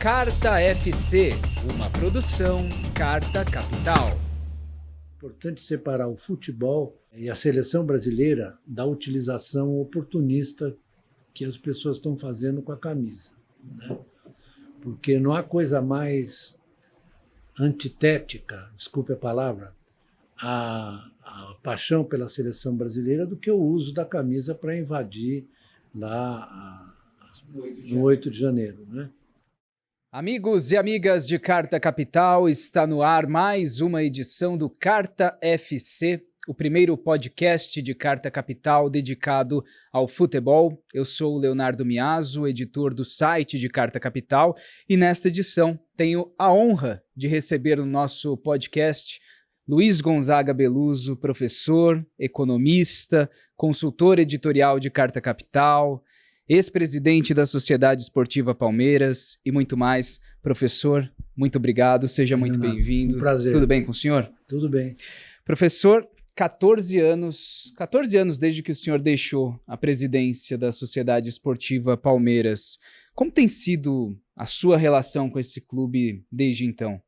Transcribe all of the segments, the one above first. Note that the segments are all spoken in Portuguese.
Carta FC, uma produção Carta Capital. É importante separar o futebol e a seleção brasileira da utilização oportunista que as pessoas estão fazendo com a camisa, né? Porque não há coisa mais antitética, desculpe a palavra, a paixão pela seleção brasileira do que o uso da camisa para invadir lá no 8 de janeiro, né? Amigos e amigas de Carta Capital, está no ar mais uma edição do Carta FC, o primeiro podcast de Carta Capital dedicado ao futebol. Eu sou o Leonardo Miazzo, editor do site de Carta Capital, e nesta edição tenho a honra de receber no nosso podcast Luiz Gonzaga Beluso, professor, economista, consultor editorial de Carta Capital, ex-presidente da Sociedade Esportiva Palmeiras e muito mais. Professor, muito obrigado, seja muito bem-vindo. Um prazer. Tudo bem com o senhor? Tudo bem. Professor, 14 anos desde que o senhor deixou a presidência da Sociedade Esportiva Palmeiras. Como tem sido a sua relação com esse clube desde então?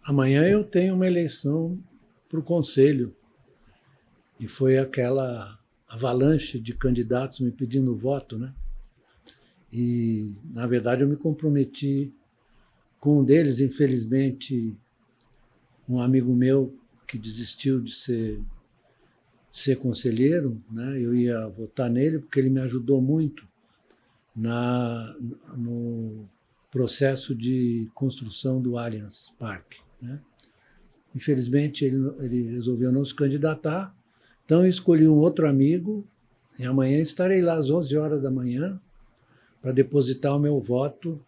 Amanhã eu tenho uma eleição para o Conselho e foi aquela avalanche de candidatos me pedindo voto, né? E, na verdade, eu me comprometi com um deles, infelizmente, um amigo meu que desistiu de ser conselheiro, né? Eu ia votar nele porque ele me ajudou muito no processo de construção do Allianz Parque, né? Infelizmente, ele resolveu não se candidatar, então eu escolhi um outro amigo e amanhã estarei lá às 11 horas da manhã para depositar o meu voto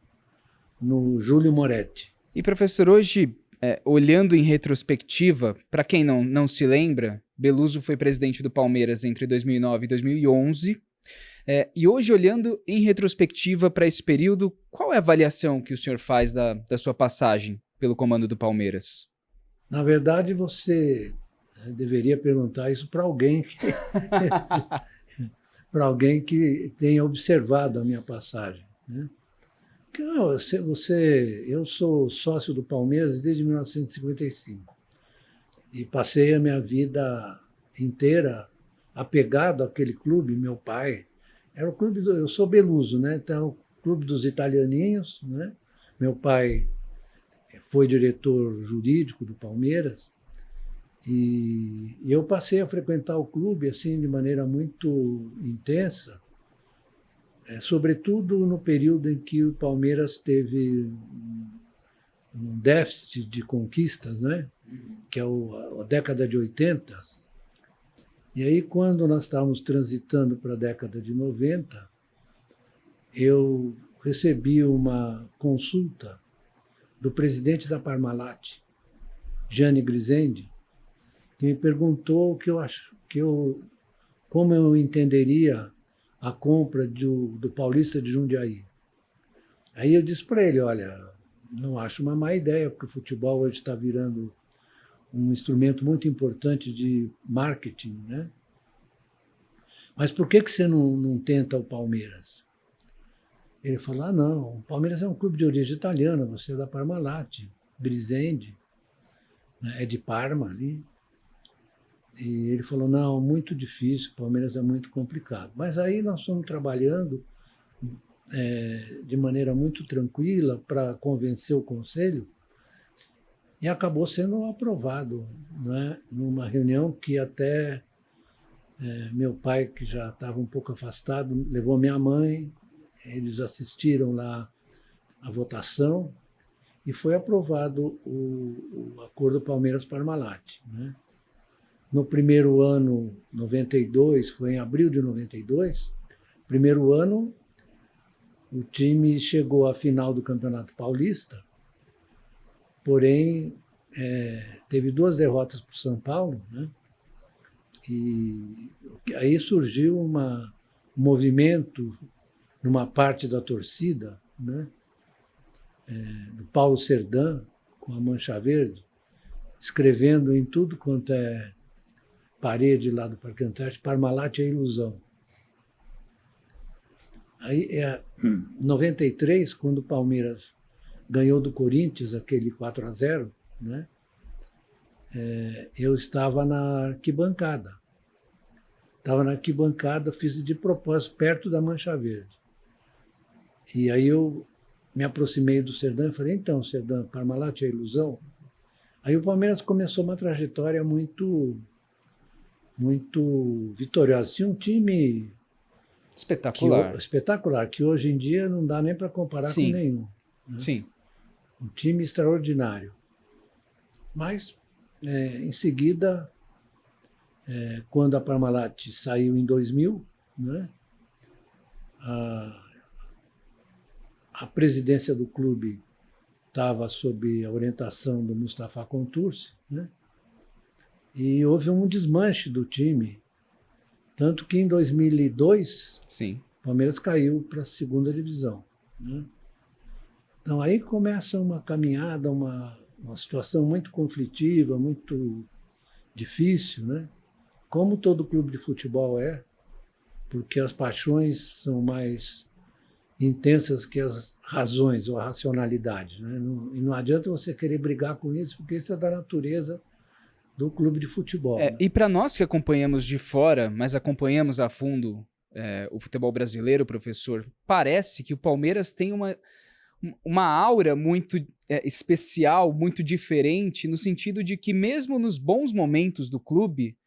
no Júlio Moretti. E, professor, hoje, olhando em retrospectiva, para quem não se lembra, Beluso foi presidente do Palmeiras entre 2009 e 2011. E hoje, olhando em retrospectiva para esse período, qual é a avaliação que o senhor faz da sua passagem pelo comando do Palmeiras? Na verdade, você deveria perguntar isso para alguém para alguém que tenha observado a minha passagem, né? Eu sou sócio do Palmeiras desde 1955 e passei a minha vida inteira apegado àquele clube. Meu pai era o clube eu sou Beluso, né? Então, o clube dos italianinhos, né? Meu pai foi diretor jurídico do Palmeiras e eu passei a frequentar o clube assim de maneira muito intensa, sobretudo no período em que o Palmeiras teve um déficit de conquistas, né? Que é a década de 80. E aí, quando nós estávamos transitando para a década de 90, eu recebi uma consulta do presidente da Parmalat, Gianni Grisendi, que me perguntou como eu entenderia a compra do Paulista de Jundiaí. Aí eu disse para ele, olha, não acho uma má ideia, porque o futebol hoje está virando um instrumento muito importante de marketing, né? Mas por que você não tenta o Palmeiras? Ele falou, não, o Palmeiras é um clube de origem italiana, você é da Parmalat, Grisendi, né, é de Parma ali. E ele falou, não, muito difícil, o Palmeiras é muito complicado. Mas aí nós fomos trabalhando de maneira muito tranquila para convencer o Conselho e acabou sendo aprovado, né, numa reunião que até meu pai, que já estava um pouco afastado, levou minha mãe, eles assistiram lá a votação e foi aprovado o acordo Palmeiras-Parmalat, né? No primeiro ano, 92, foi em abril de 92, primeiro ano, o time chegou à final do Campeonato Paulista, porém, teve 2 derrotas para o São Paulo, né? E aí surgiu um movimento numa parte da torcida, né? Do Paulo Serdã, com a Mancha Verde, escrevendo em tudo quanto é parede lá do Parque Antártico, Parmalat é ilusão. Aí, em 93, quando o Palmeiras ganhou do Corinthians, aquele 4-0, né? Eu estava na arquibancada. Estava na arquibancada, fiz de propósito, perto da Mancha Verde. E aí eu me aproximei do Serdã e falei, então, Serdã, Parmalat é ilusão? Aí o Palmeiras começou uma trajetória muito vitoriosa. Tinha um time Espetacular. espetacular, que hoje em dia não dá nem para comparar com Sim, nenhum. Né? sim. Um time extraordinário. Mas, em seguida, quando a Parmalat saiu em 2000, né, a presidência do clube estava sob a orientação do Mustafa Contursi, né, e houve um desmanche do time, tanto que em 2002 Sim. o Palmeiras caiu para a segunda divisão. Né. Então aí começa uma caminhada, uma situação muito conflitiva, muito difícil, né? Como todo clube de futebol porque as paixões são mais intensas que as razões ou a racionalidade, né? E não adianta você querer brigar com isso, porque isso é da natureza do clube de futebol. Né? E para nós que acompanhamos de fora, mas acompanhamos a fundo o futebol brasileiro, professor, parece que o Palmeiras tem uma aura muito especial, muito diferente, no sentido de que mesmo nos bons momentos do clube,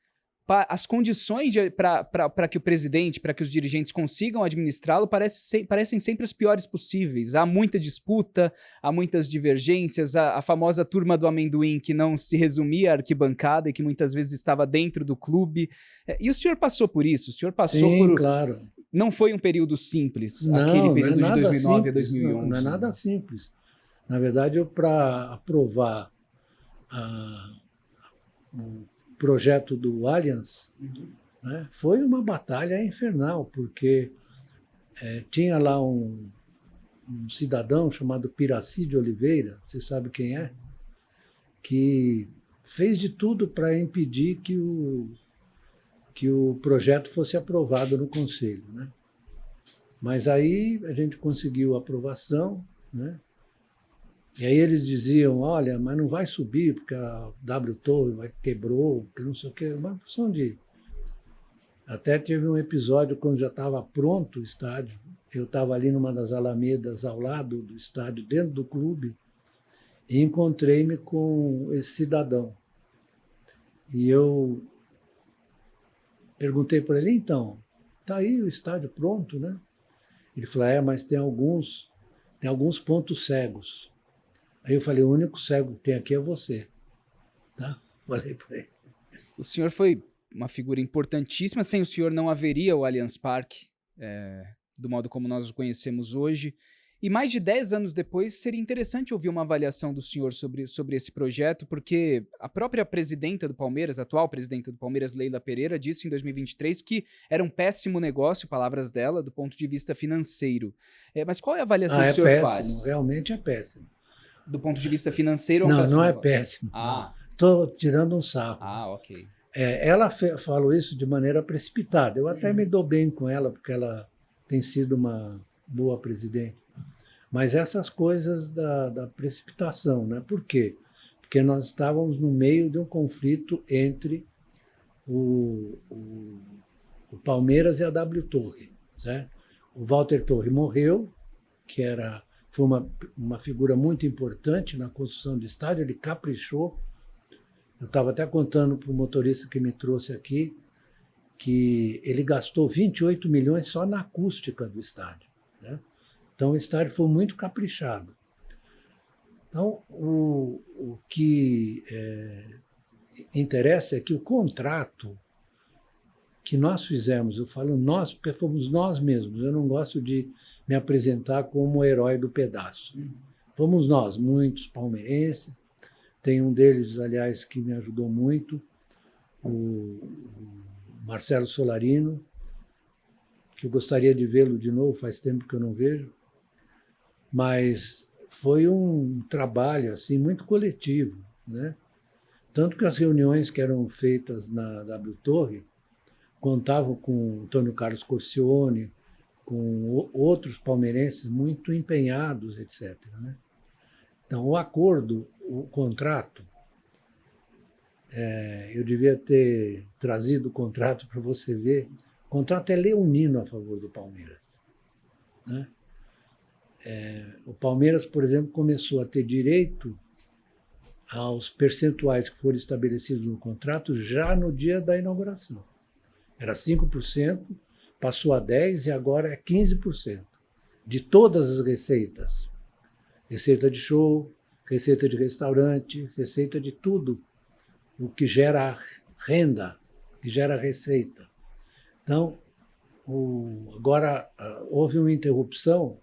as condições para que o presidente, para que os dirigentes consigam administrá-lo parecem sempre as piores possíveis. Há muita disputa, há muitas divergências, a famosa turma do amendoim que não se resumia à arquibancada e que muitas vezes estava dentro do clube. E o senhor passou por isso? O senhor passou Sim, por... claro. Não foi um período simples, Não, aquele não período é de nada 2009 a simples, 2011. não é nada simples. Na verdade, para aprovar o projeto do Allianz, né, foi uma batalha infernal, porque tinha lá um cidadão chamado Piraci de Oliveira, você sabe quem é, que fez de tudo para impedir que o projeto fosse aprovado no Conselho. Né? Mas aí a gente conseguiu a aprovação, né? E aí eles diziam, olha, mas não vai subir, porque a W Torre quebrou, porque não sei o quê. Uma função de... Até teve um episódio quando já estava pronto o estádio. Eu estava ali numa das alamedas ao lado do estádio, dentro do clube, e encontrei-me com esse cidadão. E eu perguntei para ele, então, está aí o estádio pronto, né? Ele falou, mas tem alguns pontos cegos. Aí eu falei, o único cego que tem aqui é você. Tá? Falei para ele. O senhor foi uma figura importantíssima. Sem o senhor não haveria o Allianz Parque, do modo como nós o conhecemos hoje. E mais de 10 anos depois, seria interessante ouvir uma avaliação do senhor sobre esse projeto, porque a própria presidenta do Palmeiras, a atual presidenta do Palmeiras, Leila Pereira, disse em 2023 que era um péssimo negócio, palavras dela, do ponto de vista financeiro. Mas qual é a avaliação que o senhor péssimo, faz? Realmente é péssimo. Do ponto de vista financeiro, não, péssimo não é negócio? péssimo. Estou tirando um sarro. Ok. Ela falou isso de maneira precipitada. Eu até me dou bem com ela, porque ela tem sido uma boa presidente. Mas essas coisas da precipitação, né? Por quê? Porque nós estávamos no meio de um conflito entre o Palmeiras e a W Torre. Certo? O Walter Torre morreu, foi uma figura muito importante na construção do estádio, ele caprichou. Eu estava até contando para o motorista que me trouxe aqui que ele gastou 28 milhões só na acústica do estádio. Né? Então o estádio foi muito caprichado. Então o que interessa é que o contrato que nós fizemos, eu falo nós porque fomos nós mesmos, eu não gosto de me apresentar como o herói do pedaço. Fomos nós, muitos palmeirenses, tem um deles, aliás, que me ajudou muito, o Marcelo Solarino, que eu gostaria de vê-lo de novo, faz tempo que eu não vejo, mas foi um trabalho assim, muito coletivo. Né? Tanto que as reuniões que eram feitas na W Torre contavam com Antônio Carlos Corcione, com outros palmeirenses muito empenhados, etc. Né? Então, o acordo, o contrato, eu devia ter trazido o contrato para você ver. O contrato é leonino a favor do Palmeiras, né? O Palmeiras, por exemplo, começou a ter direito aos percentuais que foram estabelecidos no contrato já no dia da inauguração. Era 5%, passou a 10% e agora é 15% de todas as receitas. Receita de show, receita de restaurante, receita de tudo o que gera renda, que gera receita. Então, agora houve uma interrupção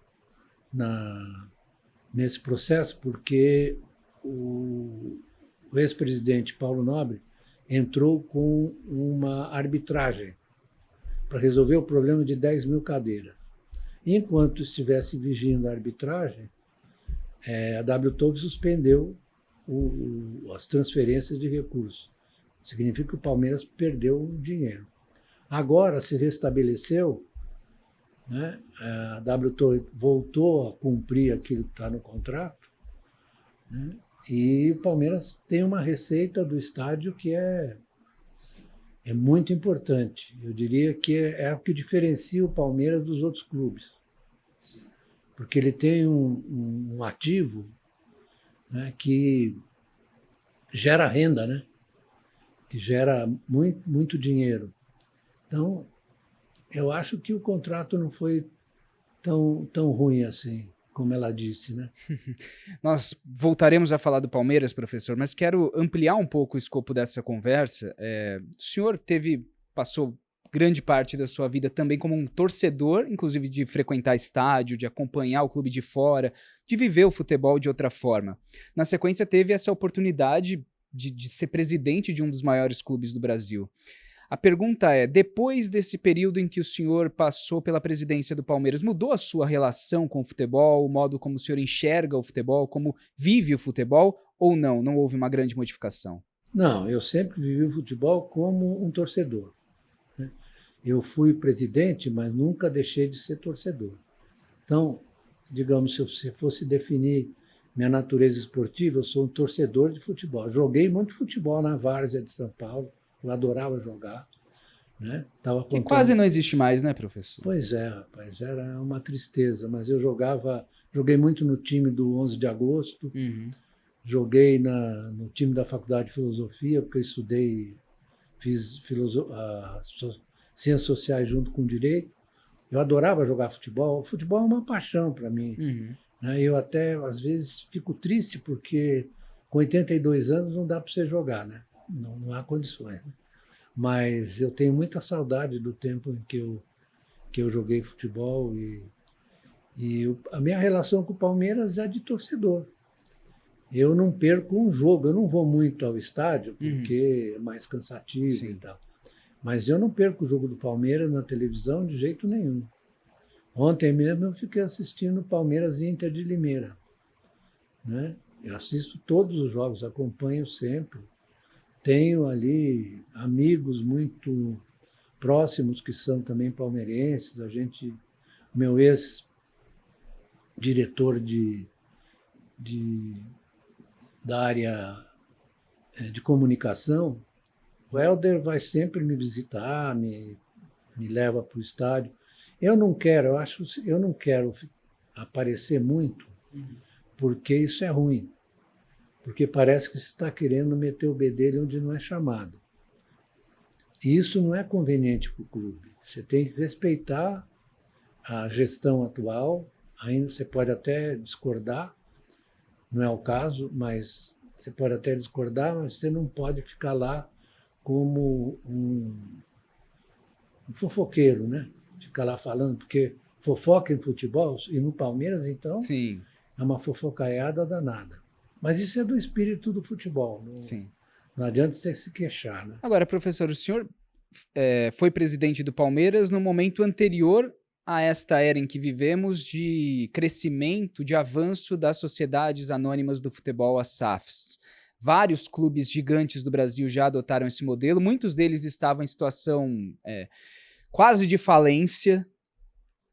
nesse processo porque o ex-presidente Paulo Nobre entrou com uma arbitragem para resolver o problema de 10 mil cadeiras. Enquanto estivesse vigiando a arbitragem, a WTOB suspendeu as transferências de recursos. Significa que o Palmeiras perdeu o dinheiro. Agora se restabeleceu, né? A WTOB voltou a cumprir aquilo que está no contrato, né? E o Palmeiras tem uma receita do estádio que é muito importante. Eu diria que é o que diferencia o Palmeiras dos outros clubes. Porque ele tem um ativo, né, que gera renda, né? Que gera muito, muito dinheiro. Então, eu acho que o contrato não foi tão ruim assim, como ela disse, né? Nós voltaremos a falar do Palmeiras, professor, mas quero ampliar um pouco o escopo dessa conversa. O senhor passou grande parte da sua vida também como um torcedor, inclusive de frequentar estádio, de acompanhar o clube de fora, de viver o futebol de outra forma. Na sequência, teve essa oportunidade de ser presidente de um dos maiores clubes do Brasil. A pergunta é, depois desse período em que o senhor passou pela presidência do Palmeiras, mudou a sua relação com o futebol, o modo como o senhor enxerga o futebol, como vive o futebol, ou não? Não houve uma grande modificação? Não, eu sempre vivi o futebol como um torcedor, né? Eu fui presidente, mas nunca deixei de ser torcedor. Então, digamos, se eu fosse definir minha natureza esportiva, eu sou um torcedor de futebol. Joguei muito futebol na Várzea de São Paulo, eu adorava jogar, né? Que quase não existe mais, né, professor? Pois é, rapaz, era uma tristeza, mas eu joguei muito no time do 11 de agosto, joguei no time da Faculdade de Filosofia, porque eu estudei, fiz ciências sociais junto com direito. Eu adorava jogar futebol. O futebol é uma paixão para mim, né? Eu até, às vezes, fico triste porque com 82 anos não dá para você jogar, né? Não há condições, né? Mas eu tenho muita saudade do tempo em que eu joguei futebol e a minha relação com o Palmeiras é de torcedor. Eu não perco um jogo, eu não vou muito ao estádio porque é mais cansativo. Sim. E tal. Mas eu não perco o jogo do Palmeiras na televisão de jeito nenhum. Ontem mesmo eu fiquei assistindo Palmeiras e Inter de Limeira, né? Eu assisto todos os jogos, acompanho sempre. Tenho ali amigos muito próximos que são também palmeirenses. Meu ex-diretor da área de comunicação, o Helder vai sempre me visitar, me leva para o estádio. Eu não quero aparecer muito, porque isso é ruim. Porque parece que você está querendo meter o bedelho onde não é chamado. E isso não é conveniente para o clube. Você tem que respeitar a gestão atual. Ainda você pode até discordar, não é o caso, mas você pode até discordar, mas você não pode ficar lá como um fofoqueiro, né? Ficar lá falando, porque fofoca em futebol, e no Palmeiras, então, sim, é uma fofocaiada danada. Mas isso é do espírito do futebol. Não adianta você se queixar, né? Agora, professor, o senhor foi presidente do Palmeiras no momento anterior a esta era em que vivemos de crescimento, de avanço das sociedades anônimas do futebol, as SAFs. Vários clubes gigantes do Brasil já adotaram esse modelo, muitos deles estavam em situação quase de falência,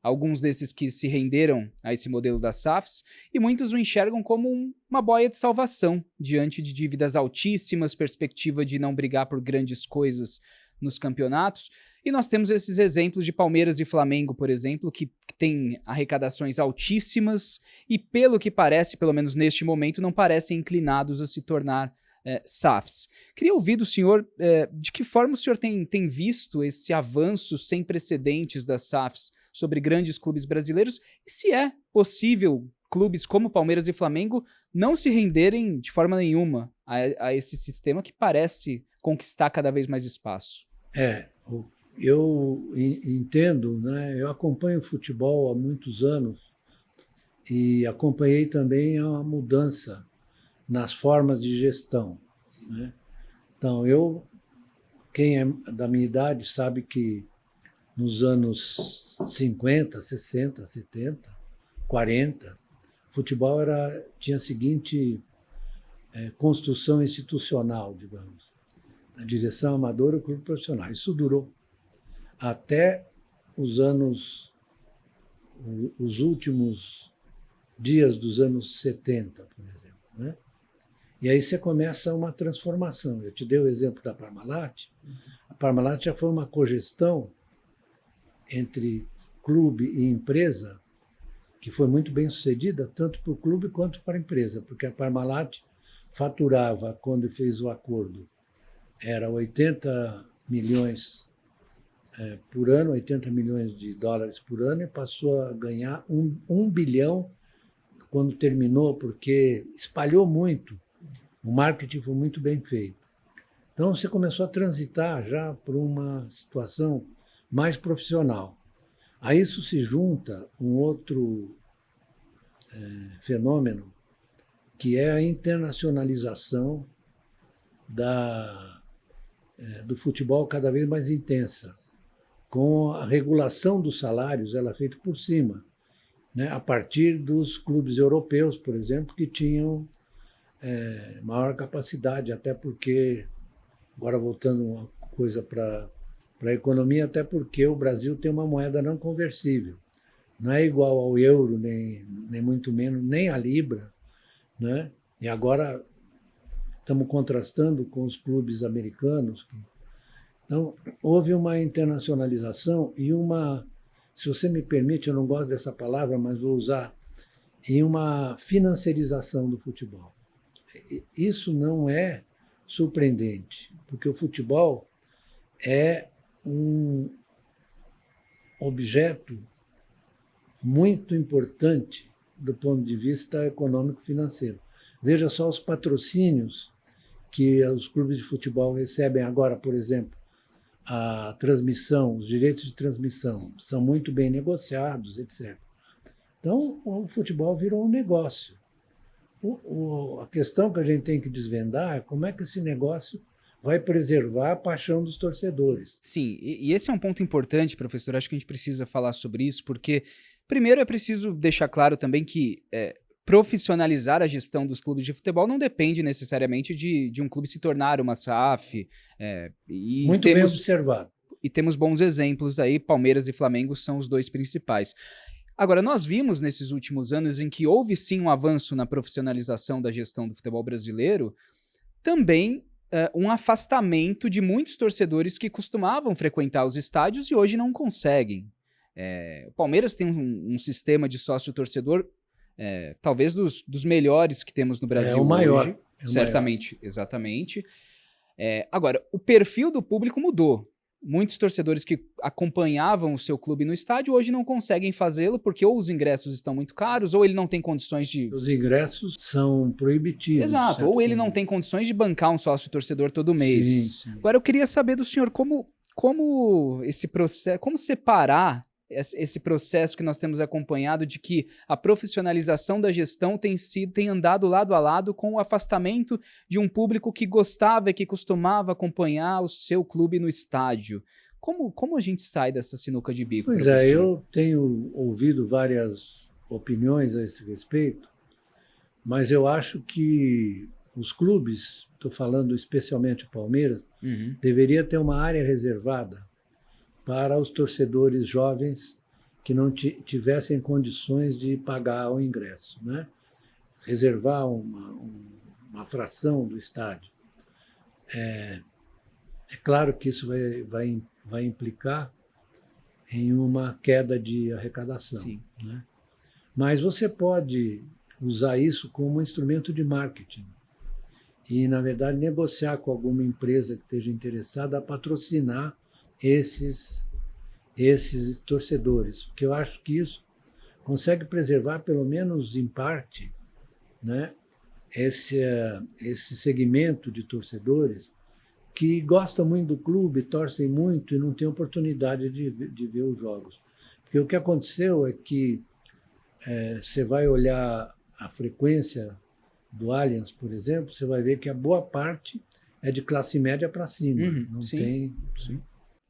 alguns desses que se renderam a esse modelo das SAFs, e muitos o enxergam como uma boia de salvação diante de dívidas altíssimas, perspectiva de não brigar por grandes coisas nos campeonatos. E nós temos esses exemplos de Palmeiras e Flamengo, por exemplo, que têm arrecadações altíssimas e, pelo que parece, pelo menos neste momento, não parecem inclinados a se tornar SAFs. Queria ouvir do senhor de que forma o senhor tem visto esse avanço sem precedentes das SAFs sobre grandes clubes brasileiros e se é possível clubes como Palmeiras e Flamengo não se renderem de forma nenhuma a esse sistema que parece conquistar cada vez mais espaço. Eu entendo, né? Eu acompanho o futebol há muitos anos e acompanhei também a mudança nas formas de gestão, né? Então, quem é da minha idade sabe que nos anos 50, 60, 70, 40, o futebol tinha a seguinte construção institucional, digamos. A direção amadora e o clube profissional. Isso durou até os últimos dias dos anos 70, por exemplo, né? E aí você começa uma transformação. Eu te dei o exemplo da Parmalat. A Parmalat já foi uma cogestão entre clube e empresa que foi muito bem sucedida, tanto para o clube quanto para a empresa, porque a Parmalat faturava, quando fez o acordo, era 80 milhões por ano, 80 milhões de dólares por ano, e passou a ganhar 1 bilhão quando terminou, porque espalhou muito. O marketing foi muito bem feito. Então, você começou a transitar já por uma situação mais profissional. A isso se junta um outro fenômeno, que é a internacionalização do futebol cada vez mais intensa. Com a regulação dos salários, ela é feita por cima, né? A partir dos clubes europeus, por exemplo, que tinham maior capacidade, até porque, agora voltando uma coisa para a economia, até porque o Brasil tem uma moeda não conversível. Não é igual ao euro, nem muito menos, nem à libra, né? E agora estamos contrastando com os clubes americanos. Então, houve uma internacionalização e se você me permite, eu não gosto dessa palavra, mas vou usar, e uma financiarização do futebol. Isso não é surpreendente, porque o futebol é um objeto muito importante do ponto de vista econômico-financeiro. Veja só os patrocínios que os clubes de futebol recebem agora, por exemplo, a transmissão, os direitos de transmissão são muito bem negociados, etc. Então, o futebol virou um negócio. A questão que a gente tem que desvendar é como é que esse negócio vai preservar a paixão dos torcedores. Sim, e esse é um ponto importante, professor. Acho que a gente precisa falar sobre isso, porque, primeiro, é preciso deixar claro também que profissionalizar a gestão dos clubes de futebol não depende necessariamente de um clube se tornar uma SAF. Muito bem observado. E temos bons exemplos aí, Palmeiras e Flamengo são os dois principais. Agora, nós vimos nesses últimos anos em que houve sim um avanço na profissionalização da gestão do futebol brasileiro, também um afastamento de muitos torcedores que costumavam frequentar os estádios e hoje não conseguem. O Palmeiras tem um sistema de sócio-torcedor talvez dos melhores que temos no Brasil hoje. É o maior. Certamente, exatamente. Agora, o perfil do público mudou. Muitos torcedores que acompanhavam o seu clube no estádio hoje não conseguem fazê-lo porque ou os ingressos estão muito caros ou ele não tem condições de... Os ingressos são proibitivos. Exato, ou ele não tem condições de bancar um sócio-torcedor todo mês. Sim. Agora eu queria saber do senhor como esse processo, como separar esse processo que nós temos acompanhado de que a profissionalização da gestão tem andado lado a lado com o afastamento de um público que gostava e que costumava acompanhar o seu clube no estádio. Como a gente sai dessa sinuca de bico, Pois professor? eu tenho ouvido várias opiniões a esse respeito, mas eu acho que os clubes, estou falando especialmente o Palmeiras, deveria ter uma área reservada para os torcedores jovens que não tivessem condições de pagar o ingresso, né? Reservar uma fração do estádio. É claro que isso vai implicar em uma queda de arrecadação. Sim. Né? Mas você pode usar isso como um instrumento de marketing e, na verdade, negociar com alguma empresa que esteja interessada a patrocinar esses torcedores, porque eu acho que isso consegue preservar, pelo menos em parte, né, esse segmento de torcedores que gostam muito do clube, torcem muito e não têm oportunidade de ver os jogos. Porque o que aconteceu é que você vai olhar a frequência do Allianz, por exemplo, você vai ver que a boa parte é de classe média para cima. Não sim, tem. Sim.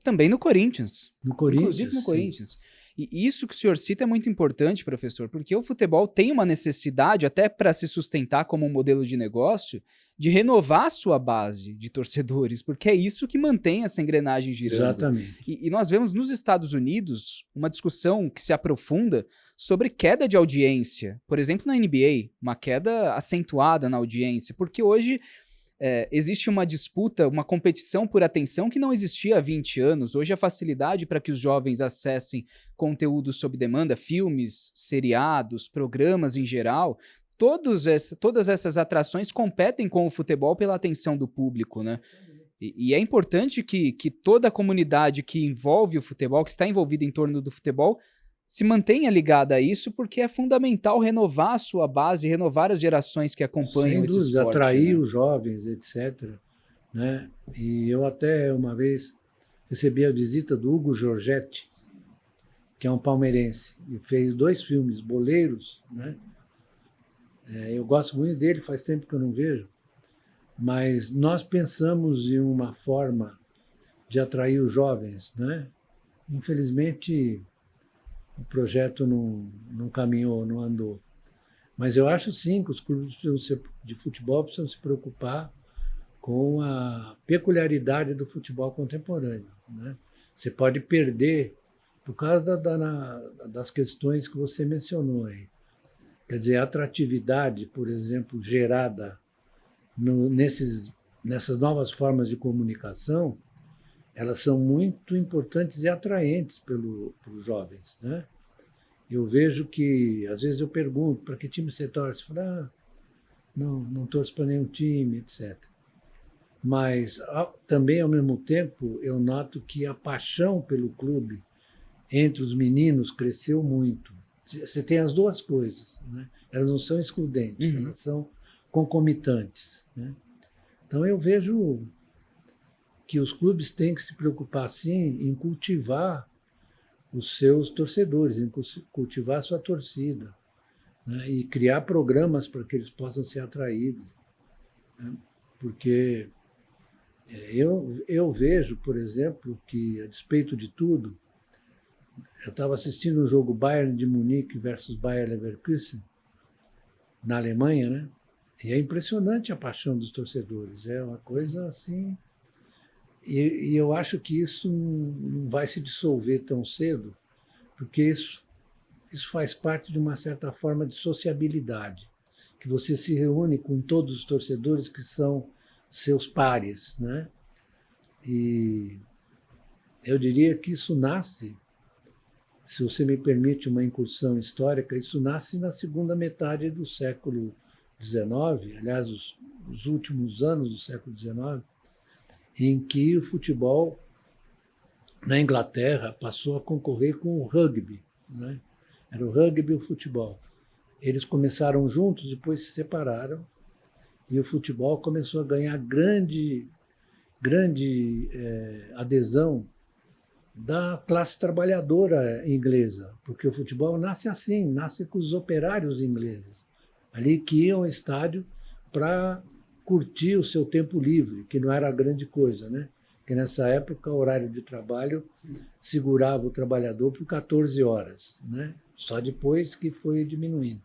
Também no Corinthians. No Corinthians. Inclusive no sim. Corinthians. E isso que o senhor cita é muito importante, professor, porque o futebol tem uma necessidade, até para se sustentar como um modelo de negócio, de renovar a sua base de torcedores, porque é isso que mantém essa engrenagem girando. Exatamente. E nós vemos nos Estados Unidos uma discussão que se aprofunda sobre queda de audiência. Por exemplo, na NBA, uma queda acentuada na audiência, porque hoje existe uma disputa, uma competição por atenção que não existia há 20 anos. Hoje a facilidade para que os jovens acessem conteúdo sob demanda, filmes, seriados, programas em geral, todas essas atrações competem com o futebol pela atenção do público, né? E é importante que toda a comunidade que envolve o futebol, que está envolvida em torno do futebol, se mantenha ligada a isso, porque é fundamental renovar a sua base, renovar as gerações que acompanham esse esporte. Atrair, né? os jovens, etc. Né? E eu até uma vez recebi a visita do Hugo Giorgetti, que é um palmeirense, e fez 2 filmes, Boleiros. Né? Eu gosto muito dele, faz tempo que eu não vejo, mas nós pensamos em uma forma de atrair os jovens. Né? Infelizmente, o projeto não caminhou, não andou. Mas eu acho sim que os clubes de futebol precisam se preocupar com a peculiaridade do futebol contemporâneo. Né? Você pode perder por causa das questões que você mencionou aí. Quer dizer, a atratividade, por exemplo, gerada nessas novas formas de comunicação, elas são muito importantes e atraentes para os jovens. Né? Eu vejo que, às vezes eu pergunto, para que time você torce? Eu falo, não torço para nenhum time, etc. Mas também, ao mesmo tempo, eu noto que a paixão pelo clube entre os meninos cresceu muito. Você tem as duas coisas, né? Elas não são excludentes, elas são concomitantes. Né? Então eu vejo que os clubes têm que se preocupar, sim, em cultivar os seus torcedores, em cultivar a sua torcida, né? E criar programas para que eles possam ser atraídos. Né? Porque eu vejo, por exemplo, que, a despeito de tudo, eu estava assistindo um jogo Bayern de Munique versus Bayer Leverkusen, na Alemanha, né? E é impressionante a paixão dos torcedores, é uma coisa assim. E eu acho que isso não vai se dissolver tão cedo, porque isso faz parte de uma certa forma de sociabilidade, que você se reúne com todos os torcedores que são seus pares, né? E eu diria que isso nasce, se você me permite uma incursão histórica, isso nasce na segunda metade do século XIX, aliás, os últimos anos do século XIX, em que o futebol na Inglaterra passou a concorrer com o rugby. Né? Era o rugby e o futebol. Eles começaram juntos, depois se separaram, e o futebol começou a ganhar grande adesão da classe trabalhadora inglesa, porque o futebol nasce assim, nasce com os operários ingleses, ali que iam ao estádio para curtir o seu tempo livre, que não era grande coisa, né? Porque nessa época o horário de trabalho segurava o trabalhador por 14 horas, né? Só depois que foi diminuindo.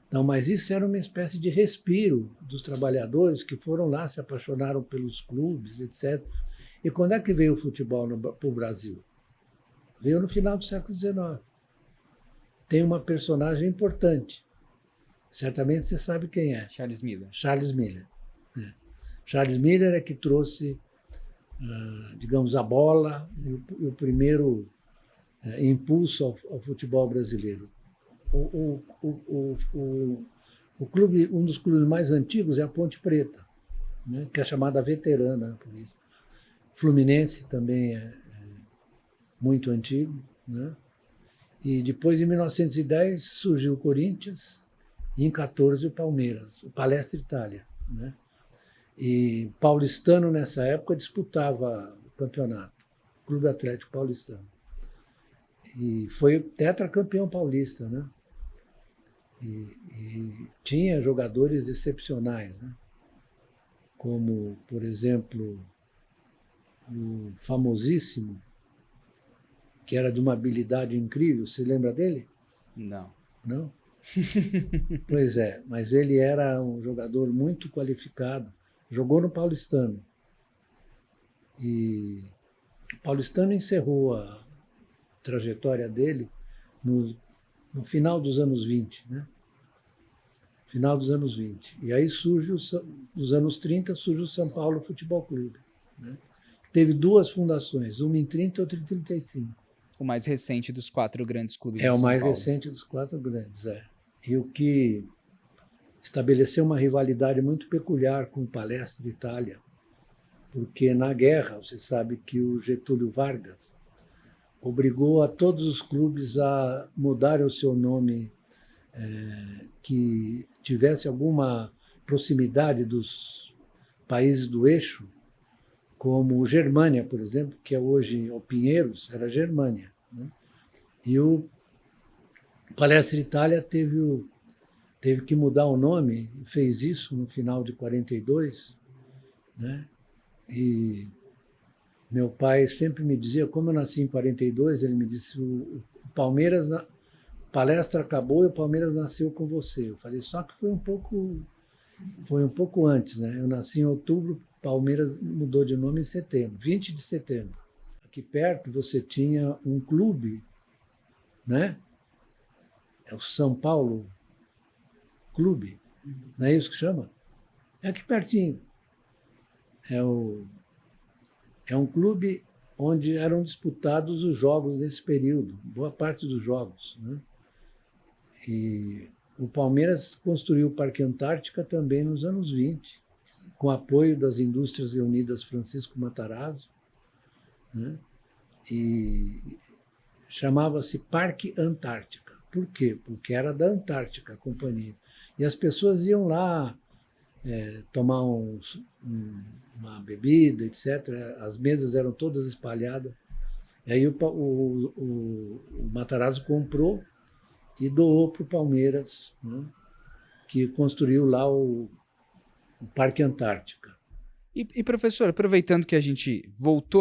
Então, mas isso era uma espécie de respiro dos trabalhadores que foram lá, se apaixonaram pelos clubes, etc. E quando é que veio o futebol para o Brasil? Veio no final do século XIX. tem uma personagem importante. Certamente você sabe quem é. Charles Miller. Charles Miller. Charles Miller é que trouxe, digamos, a bola e o primeiro impulso ao futebol brasileiro. O clube, um dos clubes mais antigos é a Ponte Preta, né, que é chamada veterana por isso. Fluminense também é muito antigo, né? E depois, em 1910, surgiu o Corinthians e em 14 o Palmeiras, o Palestra Itália, né? E Paulistano, nessa época, disputava o campeonato, o Clube Atlético Paulistano. E foi tetracampeão paulista, né? E tinha jogadores excepcionais, né? Como, por exemplo, o famosíssimo, que era de uma habilidade incrível. Você lembra dele? Não. Não? Pois é, mas ele era um jogador muito qualificado. Jogou no Paulistano. E o Paulistano encerrou a trajetória dele no final dos anos 20, né? Final dos anos 20. E aí nos anos 30, surge o São Paulo Futebol Clube, né? Teve duas fundações, uma em 30 e outra em 35. O mais recente dos 4 grandes clubes de São É o Paulo. mais recente dos 4 grandes, é. E o que estabeleceu uma rivalidade muito peculiar com o Palestra Itália, porque na guerra, você sabe que o Getúlio Vargas obrigou a todos os clubes a mudarem o seu nome, que tivesse alguma proximidade dos países do eixo, como Germânia, por exemplo, que é hoje o Pinheiros, era Germânia, né? E o Palestra Itália teve que mudar o nome, e fez isso no final de 42, né? E meu pai sempre me dizia, como eu nasci em 42, ele me disse, o Palmeiras, Palestra acabou e o Palmeiras nasceu com você. Eu falei, só que foi um pouco antes, né? Eu nasci em outubro, Palmeiras mudou de nome em setembro, 20 de setembro. Aqui perto você tinha um clube, né? É o São Paulo Clube, não é isso que chama? É aqui pertinho. É um clube onde eram disputados os jogos nesse período, boa parte dos jogos, né? E o Palmeiras construiu o Parque Antártica também nos anos 20, com apoio das Indústrias Reunidas Francisco Matarazzo, né? E chamava-se Parque Antártica. Por quê? Porque era da Antártica a companhia. E as pessoas iam lá tomar uma bebida, etc. As mesas eram todas espalhadas. E aí o Matarazzo comprou e doou para o Palmeiras, né? Que construiu lá o Parque Antártica. E, professor, aproveitando que a gente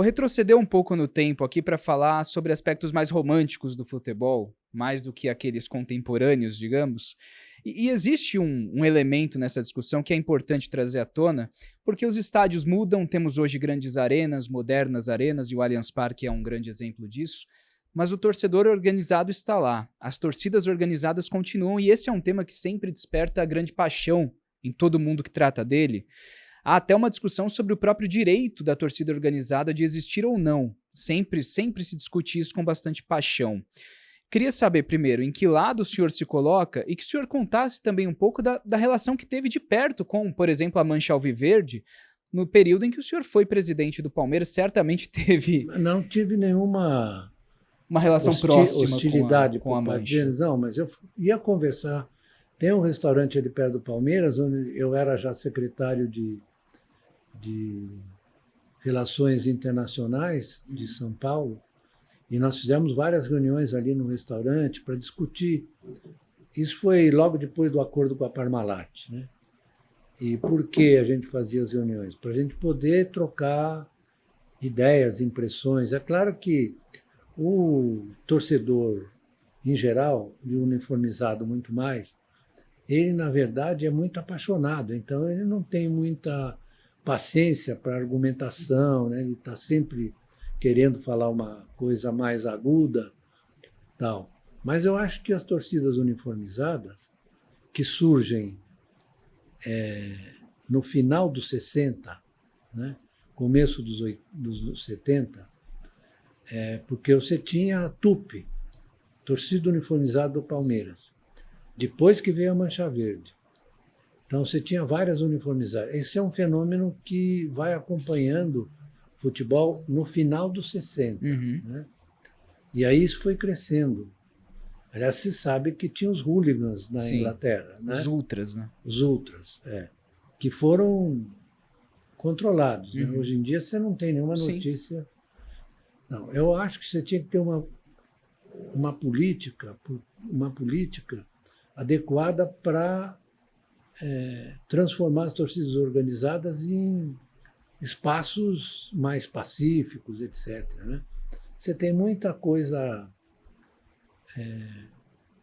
retrocedeu um pouco no tempo aqui para falar sobre aspectos mais românticos do futebol, mais do que aqueles contemporâneos, digamos, e existe um elemento nessa discussão que é importante trazer à tona, porque os estádios mudam, temos hoje grandes arenas, modernas arenas, e o Allianz Parque é um grande exemplo disso, mas o torcedor organizado está lá, as torcidas organizadas continuam, e esse é um tema que sempre desperta a grande paixão em todo mundo que trata dele. Há até uma discussão sobre o próprio direito da torcida organizada de existir ou não. Sempre se discute isso com bastante paixão. Queria saber, primeiro, em que lado o senhor se coloca e que o senhor contasse também um pouco da relação que teve de perto com, por exemplo, a Mancha Alviverde, no período em que o senhor foi presidente do Palmeiras, certamente teve... Não tive nenhuma uma relação próxima hostilidade com a Mancha. Deles, não, mas eu ia conversar. Tem um restaurante ali perto do Palmeiras, onde eu era já secretário de Relações Internacionais de São Paulo, e nós fizemos várias reuniões ali no restaurante para discutir. Isso foi logo depois do acordo com a Parmalat, né? E por que a gente fazia as reuniões? Para a gente poder trocar ideias, impressões. É claro que o torcedor, em geral, e o uniformizado muito mais, ele, na verdade, é muito apaixonado, então ele não tem muita paciência para argumentação, né? Ele está sempre querendo falar uma coisa mais aguda, tal. Mas eu acho que as torcidas uniformizadas, que surgem no final dos 60, né, começo dos 70, porque você tinha a TUP, torcida uniformizada do Palmeiras, depois que veio a Mancha Verde. Então você tinha várias uniformizadas. Esse é um fenômeno que vai acompanhando o futebol no final dos 60. Uhum. Né? E aí isso foi crescendo. Aliás, se sabe que tinha os hooligans na Sim, Inglaterra. Né? Os ultras, né? Os ultras, que foram controlados. Né? Uhum. Hoje em dia você não tem nenhuma notícia. Sim. Não, eu acho que você tinha que ter uma política adequada para transformar as torcidas organizadas em espaços mais pacíficos, etc. Né? Você tem muita coisa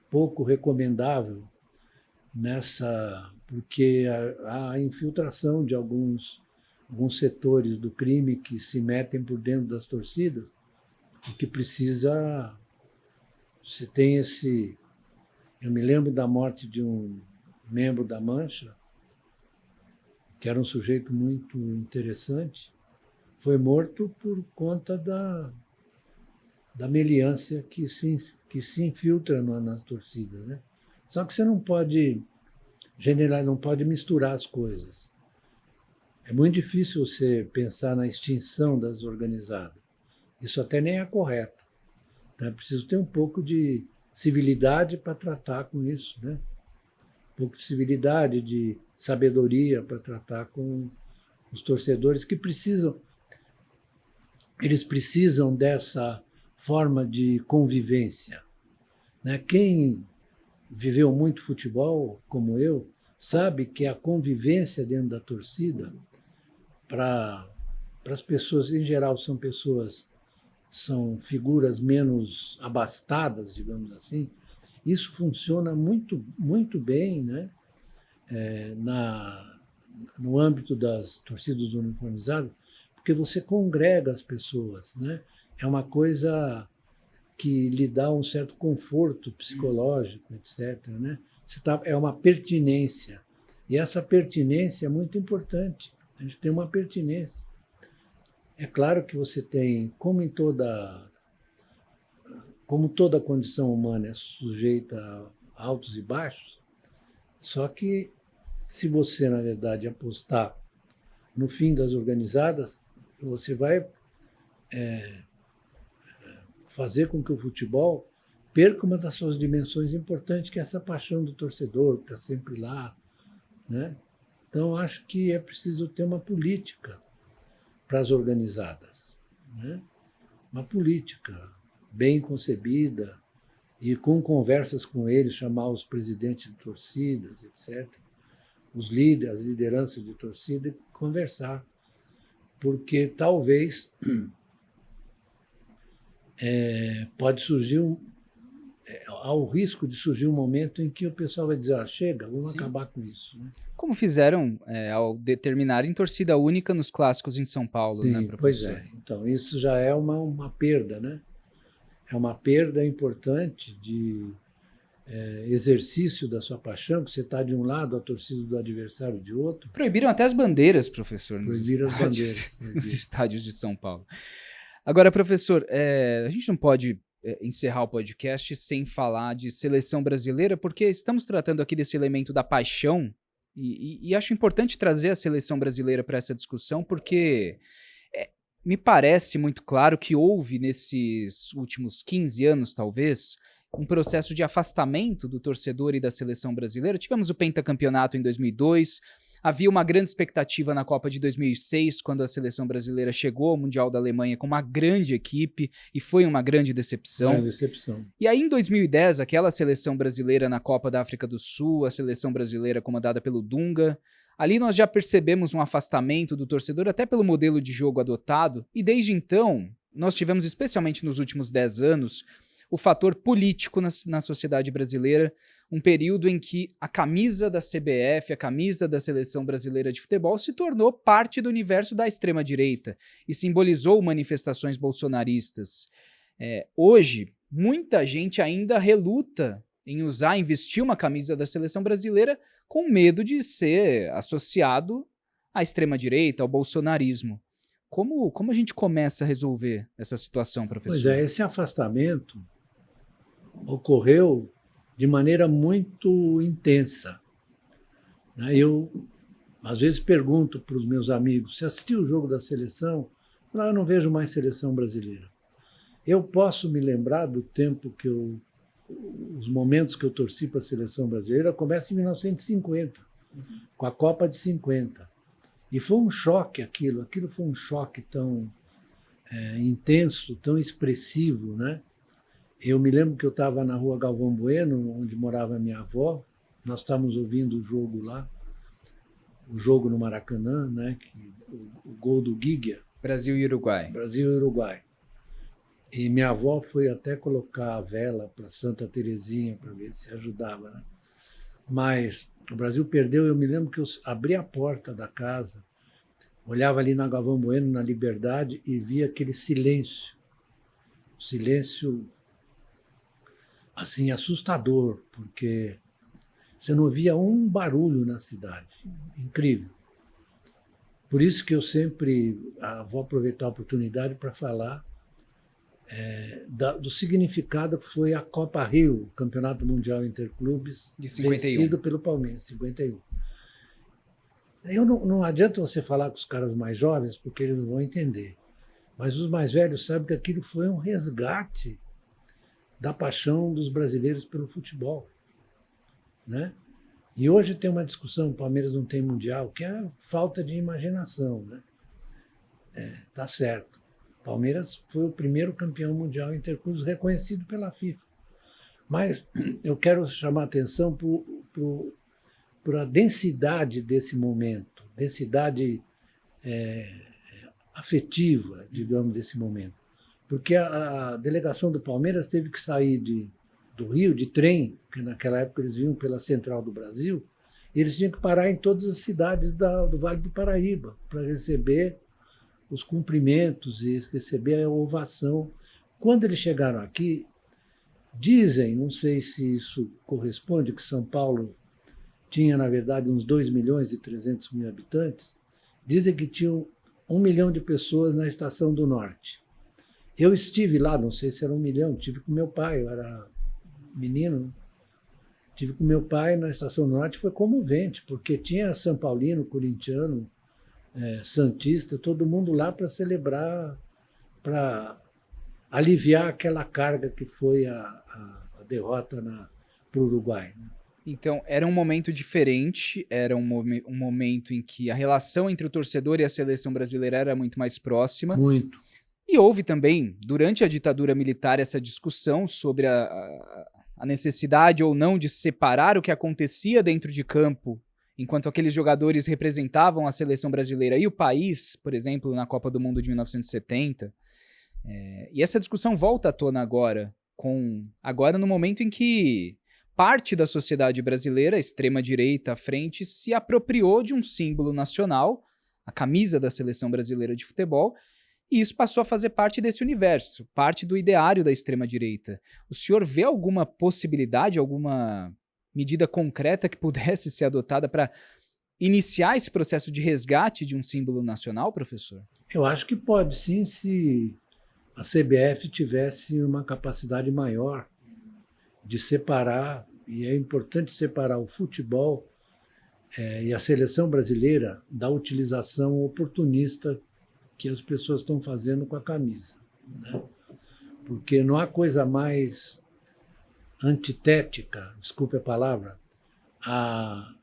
pouco recomendável porque a infiltração de alguns setores do crime que se metem por dentro das torcidas, o que precisa... Você tem esse... Eu me lembro da morte de um membro da Mancha, que era um sujeito muito interessante, foi morto por conta da meliância que se infiltra nas torcidas. Né? Só que você não pode generalizar, não pode misturar as coisas. É muito difícil você pensar na extinção das organizadas. Isso até nem é correto. Então é preciso ter um pouco de civilidade para tratar com isso, né? Um pouco de civilidade, de sabedoria para tratar com os torcedores que eles precisam dessa forma de convivência. Né? Quem viveu muito futebol, como eu, sabe que a convivência dentro da torcida, para as pessoas, em geral, são figuras menos abastadas, digamos assim, isso funciona muito, muito bem, né? No âmbito das torcidas uniformizadas, porque você congrega as pessoas, né? É uma coisa que lhe dá um certo conforto psicológico, etc. Né? É uma pertinência. E essa pertinência é muito importante. A gente tem uma pertinência. É claro que você tem, como toda condição humana é sujeita a altos e baixos, só que se você, na verdade, apostar no fim das organizadas, você vai fazer com que o futebol perca uma das suas dimensões importantes, que é essa paixão do torcedor, que está sempre lá. Né? Então, acho que é preciso ter uma política para as organizadas. Né? Uma política bem concebida e com conversas com eles, chamar os presidentes de torcidas, etc., os líderes, as lideranças de torcida, e conversar. Porque talvez pode surgir há o risco de surgir um momento em que o pessoal vai dizer, chega, vamos Sim. acabar com isso. Né? Como fizeram ao determinarem torcida única nos clássicos em São Paulo, Sim, né, professor? Pois é. Então, isso já é uma perda, né? É uma perda importante de exercício da sua paixão, que você está de um lado, a torcida do adversário de outro. Proibiram até as bandeiras, professor, Proibiram as bandeiras. Nos estádios de São Paulo. Agora, professor, a gente não pode encerrar o podcast sem falar de seleção brasileira, porque estamos tratando aqui desse elemento da paixão e acho importante trazer a seleção brasileira para essa discussão, porque me parece muito claro que houve nesses últimos 15 anos, talvez, um processo de afastamento do torcedor e da seleção brasileira. Tivemos o pentacampeonato em 2002, havia uma grande expectativa na Copa de 2006, quando a seleção brasileira chegou ao Mundial da Alemanha com uma grande equipe, e foi uma grande decepção. Decepção. E aí, em 2010, aquela seleção brasileira na Copa da África do Sul, a seleção brasileira comandada pelo Dunga, ali nós já percebemos um afastamento do torcedor, até pelo modelo de jogo adotado, e desde então, nós tivemos, especialmente nos últimos 10 anos, o fator político na sociedade brasileira, um período em que a camisa da CBF, a camisa da Seleção Brasileira de Futebol, se tornou parte do universo da extrema-direita e simbolizou manifestações bolsonaristas. Hoje, muita gente ainda reluta em em vestir uma camisa da seleção brasileira com medo de ser associado à extrema-direita, ao bolsonarismo. Como a gente começa a resolver essa situação, professor? Pois é, esse afastamento ocorreu de maneira muito intensa. Eu, às vezes, pergunto para os meus amigos, se assistiu o jogo da seleção? Eu não vejo mais seleção brasileira. Eu posso me lembrar do tempo que os momentos que eu torci para a seleção brasileira começam em 1950, com a Copa de 50. E foi um choque aquilo foi um choque tão intenso, tão expressivo, né? Eu me lembro que eu estava na rua Galvão Bueno, onde morava minha avó, nós estávamos ouvindo o jogo lá, o jogo no Maracanã, né? O gol do Guigua. Brasil e Uruguai. Brasil e Uruguai. E minha avó foi até colocar a vela para Santa Terezinha para ver se ajudava, né? Mas o Brasil perdeu. Eu me lembro que eu abri a porta da casa, olhava ali na Galvão Bueno, na Liberdade, e via aquele silêncio. Silêncio, assim, assustador, porque você não ouvia um barulho na cidade. Incrível. Por isso que eu sempre vou aproveitar a oportunidade para falar do significado que foi a Copa Rio, o Campeonato Mundial Interclubes, de 51. Vencido pelo Palmeiras, 51. Não adianta você falar com os caras mais jovens, porque eles não vão entender. Mas os mais velhos sabem que aquilo foi um resgate da paixão dos brasileiros pelo futebol, né? E hoje tem uma discussão, o Palmeiras não tem mundial, que é falta de imaginação, né? Tá certo. O Palmeiras foi o primeiro campeão mundial interclubes reconhecido pela FIFA. Mas eu quero chamar a atenção para a densidade desse momento, densidade afetiva, digamos, desse momento. Porque a delegação do Palmeiras teve que sair do Rio de trem, porque naquela época eles vinham pela Central do Brasil, e eles tinham que parar em todas as cidades do Vale do Paraíba para receber os cumprimentos e receber a ovação. Quando eles chegaram aqui, dizem, não sei se isso corresponde, que São Paulo tinha, na verdade, uns 2.300.000 habitantes, dizem que tinham 1 milhão de pessoas na Estação do Norte. Eu estive lá, não sei se era 1 milhão, estive com meu pai, eu era menino, estive com meu pai na Estação do Norte, foi comovente, porque tinha São Paulino, corintiano, santista, todo mundo lá para celebrar, para aliviar aquela carga que foi a derrota para o Uruguai, né? Então, era um momento diferente, era um momento em que a relação entre o torcedor e a seleção brasileira era muito mais próxima. Muito. E houve também, durante a ditadura militar, essa discussão sobre a necessidade ou não de separar o que acontecia dentro de campo, enquanto aqueles jogadores representavam a seleção brasileira e o país, por exemplo, na Copa do Mundo de 1970. E essa discussão volta à tona agora no momento em que parte da sociedade brasileira, a extrema-direita à frente, se apropriou de um símbolo nacional, a camisa da seleção brasileira de futebol, e isso passou a fazer parte desse universo, parte do ideário da extrema-direita. O senhor vê alguma possibilidade, alguma medida concreta que pudesse ser adotada para iniciar esse processo de resgate de um símbolo nacional, professor? Eu acho que pode sim, se a CBF tivesse uma capacidade maior de separar, e é importante separar o futebol e a seleção brasileira da utilização oportunista que as pessoas estão fazendo com a camisa, né? Porque não há coisa mais antitética, desculpe a palavra, a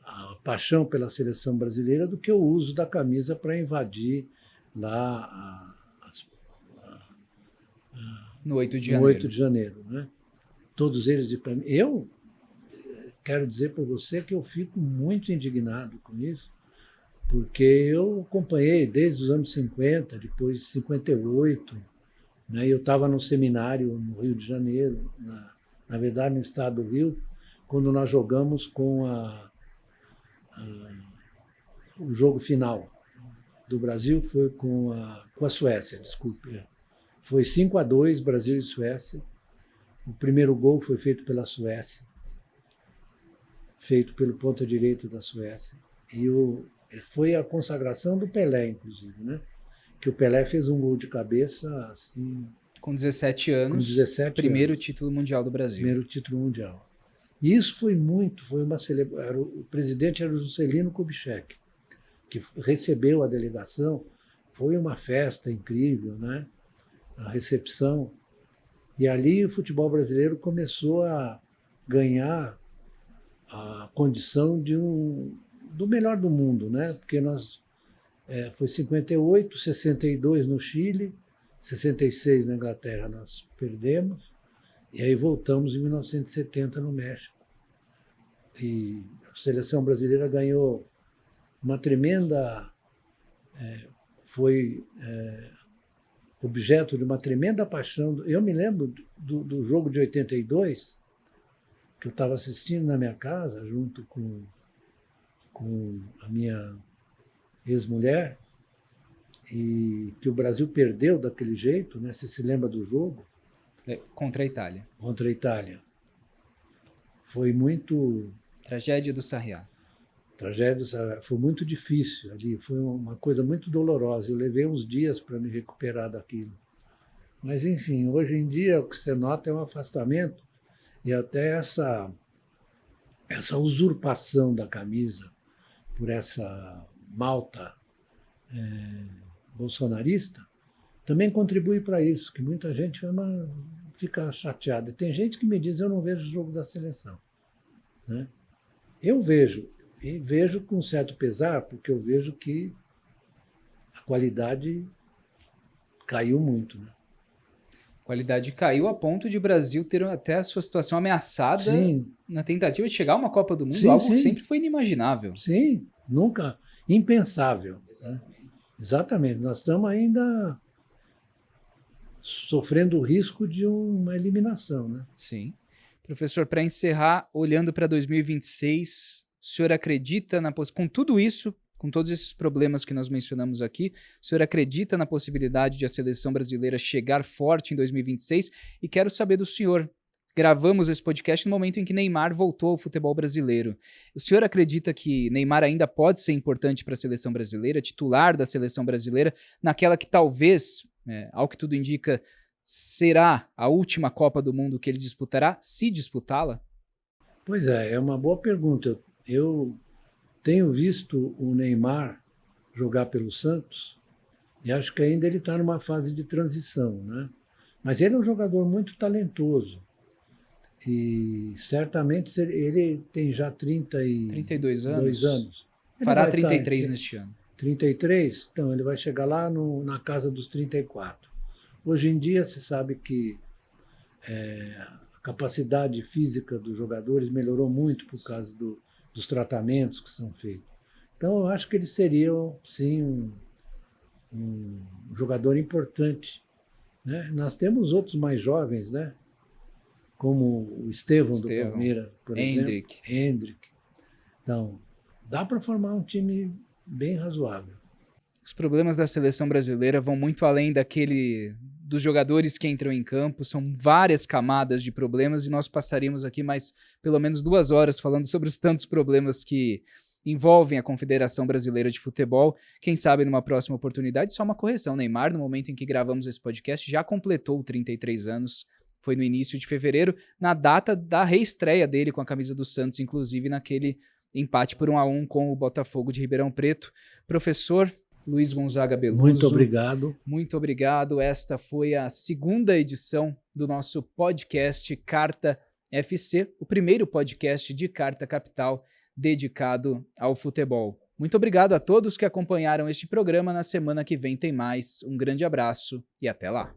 paixão pela seleção brasileira do que o uso da camisa para invadir lá no 8 de no janeiro. 8 de janeiro, né? Todos eles de camisa. Eu quero dizer para você que eu fico muito indignado com isso, porque eu acompanhei desde os anos 50, depois de 58, né? Eu estava no seminário no Rio de Janeiro, na verdade no estado do Rio, quando nós jogamos com o jogo final do Brasil, foi com a Suécia, desculpe. Foi 5-2, Brasil e Suécia. O primeiro gol foi feito pela Suécia, feito pelo ponta-direita da Suécia. E foi a consagração do Pelé, inclusive, né? Que o Pelé fez um gol de cabeça assim, Com 17 anos, com 17 primeiro anos. título mundial do Brasil. Primeiro título mundial. E isso foi uma celebração. O presidente era o Juscelino Kubitschek, que recebeu a delegação. Foi uma festa incrível, né? A recepção. E ali o futebol brasileiro começou a ganhar a condição do melhor do mundo, né? Porque foi 58, 62 no Chile, 66 na Inglaterra nós perdemos, e aí voltamos em 1970 no México. E a seleção brasileira ganhou uma tremenda... foi objeto de uma tremenda paixão. Eu me lembro do jogo de 82, que eu estava assistindo na minha casa, junto com a minha ex-mulher, e que o Brasil perdeu daquele jeito, né? Você se lembra do jogo? Contra a Itália. Contra a Itália. Foi muito... Tragédia do Sarriá. Foi muito difícil ali, foi uma coisa muito dolorosa. Eu levei uns dias para me recuperar daquilo. Mas, enfim, hoje em dia o que você nota é um afastamento e até essa usurpação da camisa por essa malta bolsonarista também contribui para isso, que muita gente fica chateada. Tem gente que me diz, eu não vejo o jogo da seleção, né? Eu vejo, e vejo com certo pesar, porque eu vejo que a qualidade caiu muito, né? A qualidade caiu a ponto de o Brasil ter até a sua situação ameaçada. Sim. Na tentativa de chegar a uma Copa do Mundo, sim, algo que sempre foi inimaginável. Sim, nunca, impensável. Exatamente. Né? Exatamente. Nós estamos ainda sofrendo o risco de uma eliminação, né? Sim. Professor, para encerrar, olhando para 2026, o senhor acredita com tudo isso, com todos esses problemas que nós mencionamos aqui, o senhor acredita na possibilidade de a seleção brasileira chegar forte em 2026? E quero saber do senhor, gravamos esse podcast no momento em que Neymar voltou ao futebol brasileiro. O senhor acredita que Neymar ainda pode ser importante para a seleção brasileira, titular da seleção brasileira, naquela que talvez, ao que tudo indica, será a última Copa do Mundo que ele disputará, se disputá-la? Pois é uma boa pergunta. Eu tenho visto o Neymar jogar pelo Santos e acho que ainda ele está numa fase de transição, né? Mas ele é um jogador muito talentoso e certamente ele tem já 32 anos. Fará 33 neste ano. 33? Então ele vai chegar lá na casa dos 34. Hoje em dia, se sabe que a capacidade física dos jogadores melhorou muito por causa dos tratamentos que são feitos. Então, eu acho que ele seria, sim, um jogador importante, né? Nós temos outros mais jovens, né? Como o Estevão do Palmeiras, por exemplo. Endrick. Então, dá para formar um time bem razoável. Os problemas da seleção brasileira vão muito além dos jogadores que entram em campo, são várias camadas de problemas e nós passaríamos aqui mais pelo menos 2 horas falando sobre os tantos problemas que envolvem a Confederação Brasileira de Futebol. Quem sabe numa próxima oportunidade, só uma correção, Neymar, no momento em que gravamos esse podcast, já completou 33 anos, foi no início de fevereiro, na data da reestreia dele com a camisa do Santos, inclusive naquele empate por 1-1 com o Botafogo de Ribeirão Preto. Professor Luiz Gonzaga Beluso. Muito obrigado. Muito obrigado. Esta foi a 2ª edição do nosso podcast Carta FC, o primeiro podcast de Carta Capital dedicado ao futebol. Muito obrigado a todos que acompanharam este programa. Na semana que vem tem mais. Um grande abraço e até lá.